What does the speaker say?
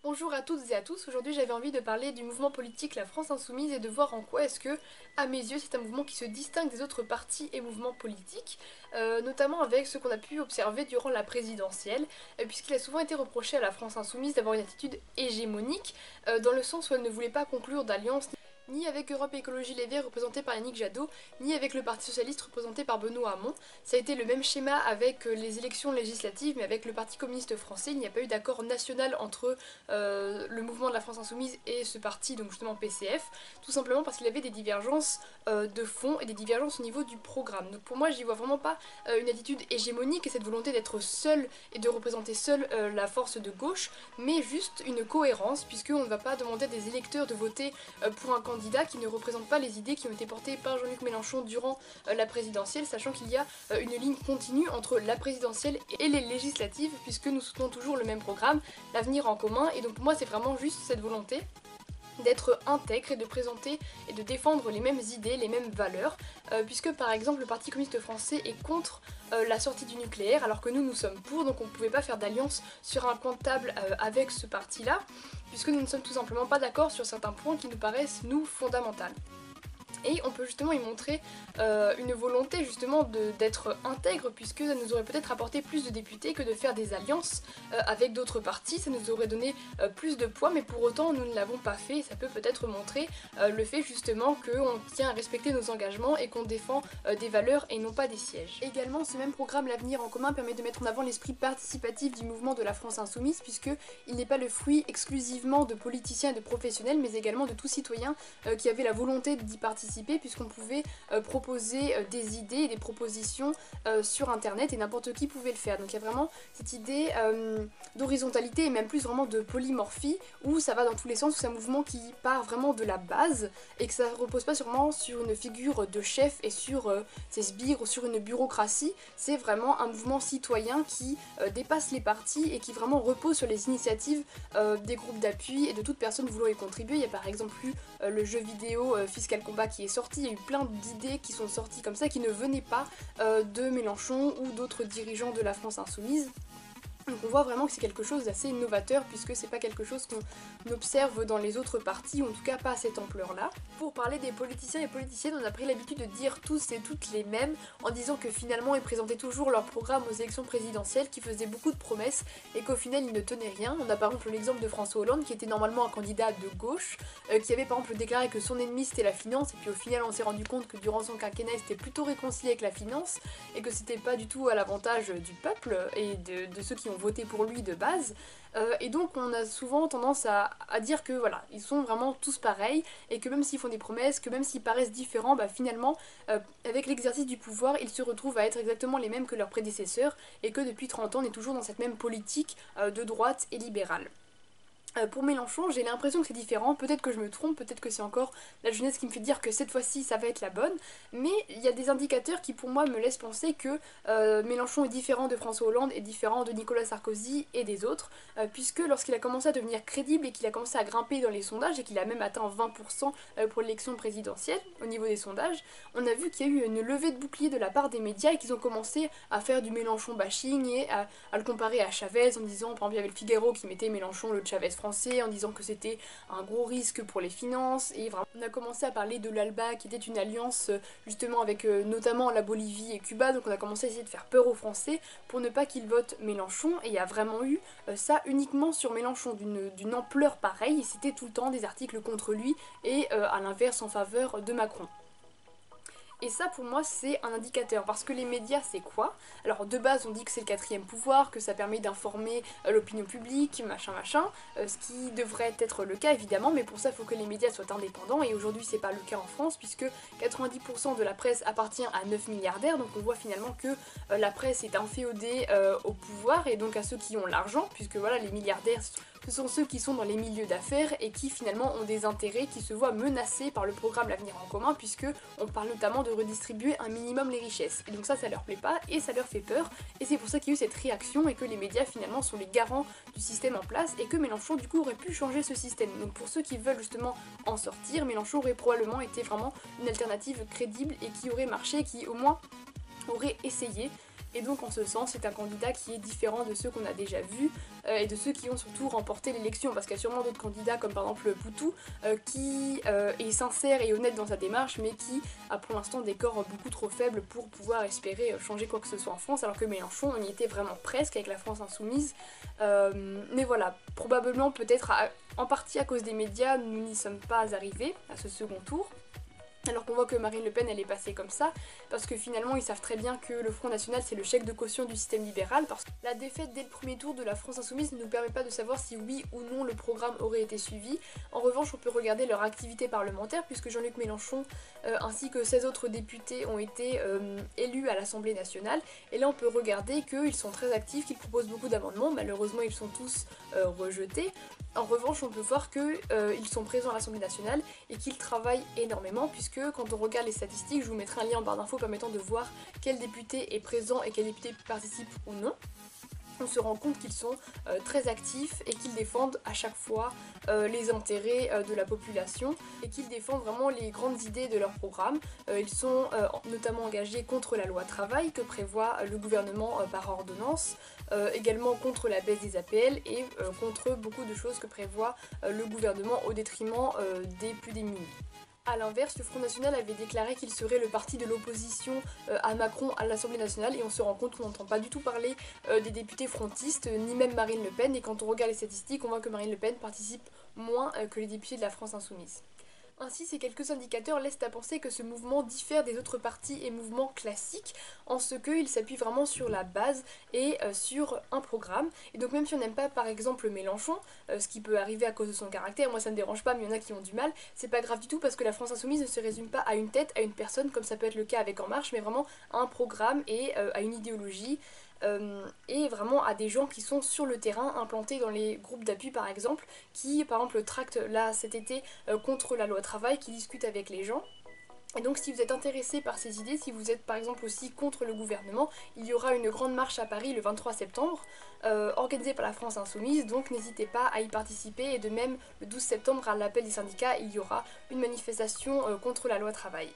Bonjour à toutes et à tous, aujourd'hui j'avais envie de parler du mouvement politique La France Insoumise et de voir en quoi est-ce que, à mes yeux, c'est un mouvement qui se distingue des autres partis et mouvements politiques, notamment avec ce qu'on a pu observer durant la présidentielle, puisqu'il a souvent été reproché à La France Insoumise d'avoir une attitude hégémonique, dans le sens où elle ne voulait pas conclure d'alliance ni avec Europe Écologie Les Verts représenté par Yannick Jadot, ni avec le Parti Socialiste représenté par Benoît Hamon. Ça a été le même schéma avec les élections législatives, mais avec le Parti communiste français, il n'y a pas eu d'accord national entre le mouvement de la France Insoumise et ce parti, donc justement PCF, tout simplement parce qu'il y avait des divergences de fond et des divergences au niveau du programme. Donc pour moi, j'y vois vraiment pas une attitude hégémonique et cette volonté d'être seul et de représenter seul la force de gauche, mais juste une cohérence, puisqu'on ne va pas demander à des électeurs de voter pour un candidat qui ne représente pas les idées qui ont été portées par Jean-Luc Mélenchon durant la présidentielle, sachant qu'il y a une ligne continue entre la présidentielle et les législatives, puisque nous soutenons toujours le même programme, l'avenir en commun, et donc pour moi c'est vraiment juste cette volonté d'être intègre et de présenter et de défendre les mêmes idées, les mêmes valeurs, puisque par exemple le Parti communiste français est contre la sortie du nucléaire, alors que nous sommes pour, donc on ne pouvait pas faire d'alliance sur un coin de table avec ce parti-là, puisque nous ne sommes tout simplement pas d'accord sur certains points qui nous paraissent, nous, fondamentaux. Et on peut justement y montrer une volonté justement d'être intègre, puisque ça nous aurait peut-être apporté plus de députés que de faire des alliances avec d'autres partis, ça nous aurait donné plus de poids, mais pour autant nous ne l'avons pas fait, et ça peut peut-être montrer le fait justement qu'on tient à respecter nos engagements et qu'on défend des valeurs et non pas des sièges. Également, ce même programme L'Avenir en commun permet de mettre en avant l'esprit participatif du mouvement de la France Insoumise, puisqu'il n'est pas le fruit exclusivement de politiciens et de professionnels, mais également de tout citoyen qui avait la volonté d'y participer, puisqu'on pouvait proposer des idées et des propositions sur internet et n'importe qui pouvait le faire. Donc il y a vraiment cette idée d'horizontalité et même plus vraiment de polymorphie où ça va dans tous les sens, où c'est un mouvement qui part vraiment de la base et que ça repose pas sûrement sur une figure de chef et sur ses sbires ou sur une bureaucratie. C'est vraiment un mouvement citoyen qui dépasse les partis et qui vraiment repose sur les initiatives des groupes d'appui et de toute personne voulant y contribuer. Il y a par exemple eu le jeu vidéo Fiscal Combat qui est sorti, il y a eu plein d'idées qui sont sorties comme ça qui ne venaient pas de Mélenchon ou d'autres dirigeants de la France Insoumise. Donc on voit vraiment que c'est quelque chose d'assez novateur, puisque c'est pas quelque chose qu'on observe dans les autres partis, ou en tout cas pas à cette ampleur-là. Pour parler des politiciens et politiciennes, on a pris l'habitude de dire tous et toutes les mêmes, en disant que finalement ils présentaient toujours leur programme aux élections présidentielles, qui faisaient beaucoup de promesses, et qu'au final ils ne tenaient rien. On a par exemple l'exemple de François Hollande, qui était normalement un candidat de gauche, qui avait par exemple déclaré que son ennemi c'était la finance, et puis au final on s'est rendu compte que durant son quinquennat il s'était plutôt réconcilié avec la finance, et que c'était pas du tout à l'avantage du peuple, et de ceux qui ont voté pour lui de base, et donc on a souvent tendance à dire que voilà, ils sont vraiment tous pareils, et que même s'ils font des promesses, que même s'ils paraissent différents, bah finalement, avec l'exercice du pouvoir, ils se retrouvent à être exactement les mêmes que leurs prédécesseurs, et que depuis 30 ans on est toujours dans cette même politique de droite et libérale. Pour Mélenchon, j'ai l'impression que c'est différent, peut-être que je me trompe, peut-être que c'est encore la jeunesse qui me fait dire que cette fois-ci ça va être la bonne, mais il y a des indicateurs qui pour moi me laissent penser que Mélenchon est différent de François Hollande, est différent de Nicolas Sarkozy et des autres, puisque lorsqu'il a commencé à devenir crédible et qu'il a commencé à grimper dans les sondages et qu'il a même atteint 20% pour l'élection présidentielle au niveau des sondages, on a vu qu'il y a eu une levée de bouclier de la part des médias et qu'ils ont commencé à faire du Mélenchon bashing et à le comparer à Chavez en disant, par exemple il y avait le Figaro qui mettait Mélenchon le Chavez français, en disant que c'était un gros risque pour les finances, et vraiment on a commencé à parler de l'ALBA qui était une alliance justement avec notamment la Bolivie et Cuba, donc on a commencé à essayer de faire peur aux Français pour ne pas qu'ils votent Mélenchon, et il y a vraiment eu ça uniquement sur Mélenchon d'une ampleur pareille, et c'était tout le temps des articles contre lui et à l'inverse en faveur de Macron. Et ça pour moi c'est un indicateur, parce que les médias c'est quoi? Alors de base on dit que c'est le quatrième pouvoir, que ça permet d'informer l'opinion publique, machin machin, ce qui devrait être le cas évidemment, mais pour ça il faut que les médias soient indépendants, et aujourd'hui c'est pas le cas en France, puisque 90% de la presse appartient à 9 milliardaires, donc on voit finalement que la presse est inféodée au pouvoir, et donc à ceux qui ont l'argent, puisque voilà, les milliardaires ce sont ceux qui sont dans les milieux d'affaires et qui finalement ont des intérêts qui se voient menacés par le programme L'Avenir en commun, puisque on parle notamment de redistribuer un minimum les richesses. Et donc ça leur plaît pas et ça leur fait peur, et c'est pour ça qu'il y a eu cette réaction et que les médias finalement sont les garants du système en place, et que Mélenchon du coup aurait pu changer ce système. Donc pour ceux qui veulent justement en sortir, Mélenchon aurait probablement été vraiment une alternative crédible et qui aurait marché, qui au moins aurait essayé. Et donc en ce sens c'est un candidat qui est différent de ceux qu'on a déjà vus, et de ceux qui ont surtout remporté l'élection, parce qu'il y a sûrement d'autres candidats comme par exemple Poutou qui est sincère et honnête dans sa démarche mais qui a pour l'instant des corps beaucoup trop faibles pour pouvoir espérer changer quoi que ce soit en France, alors que Mélenchon on y était vraiment presque avec la France Insoumise. Mais voilà, probablement peut-être en partie à cause des médias nous n'y sommes pas arrivés à ce second tour. Alors qu'on voit que Marine Le Pen elle est passée comme ça, parce que finalement ils savent très bien que le Front National c'est le chèque de caution du système libéral, parce que la défaite dès le premier tour de la France Insoumise ne nous permet pas de savoir si oui ou non le programme aurait été suivi. En revanche on peut regarder leur activité parlementaire, puisque Jean-Luc Mélenchon ainsi que 16 autres députés ont été élus à l'Assemblée nationale, et là on peut regarder qu'ils sont très actifs, qu'ils proposent beaucoup d'amendements, malheureusement ils sont tous rejetés. En revanche on peut voir qu'ils sont présents à l'Assemblée nationale et qu'ils travaillent énormément, puisque quand on regarde les statistiques, je vous mettrai un lien en barre d'infos permettant de voir quel député est présent et quel député participe ou non. On se rend compte qu'ils sont très actifs et qu'ils défendent à chaque fois les intérêts de la population et qu'ils défendent vraiment les grandes idées de leur programme. Ils sont notamment engagés contre la loi travail que prévoit le gouvernement par ordonnance, également contre la baisse des APL et contre beaucoup de choses que prévoit le gouvernement au détriment des plus démunis. A l'inverse, le Front National avait déclaré qu'il serait le parti de l'opposition à Macron à l'Assemblée nationale, et on se rend compte qu'on n'entend pas du tout parler des députés frontistes, ni même Marine Le Pen, et quand on regarde les statistiques, on voit que Marine Le Pen participe moins que les députés de la France Insoumise. Ainsi, ces quelques indicateurs laissent à penser que ce mouvement diffère des autres partis et mouvements classiques en ce qu'il s'appuie vraiment sur la base et sur un programme. Et donc même si on n'aime pas par exemple Mélenchon, ce qui peut arriver à cause de son caractère, moi ça me dérange pas mais il y en a qui ont du mal, c'est pas grave du tout parce que la France Insoumise ne se résume pas à une tête, à une personne comme ça peut être le cas avec En Marche, mais vraiment à un programme et à une idéologie. Et vraiment à des gens qui sont sur le terrain, implantés dans les groupes d'appui par exemple, qui par exemple tractent là cet été contre la loi travail, qui discutent avec les gens. Et donc si vous êtes intéressé par ces idées, si vous êtes par exemple aussi contre le gouvernement, il y aura une grande marche à Paris le 23 septembre, organisée par la France Insoumise, donc n'hésitez pas à y participer, et de même le 12 septembre à l'appel des syndicats, il y aura une manifestation contre la loi travail.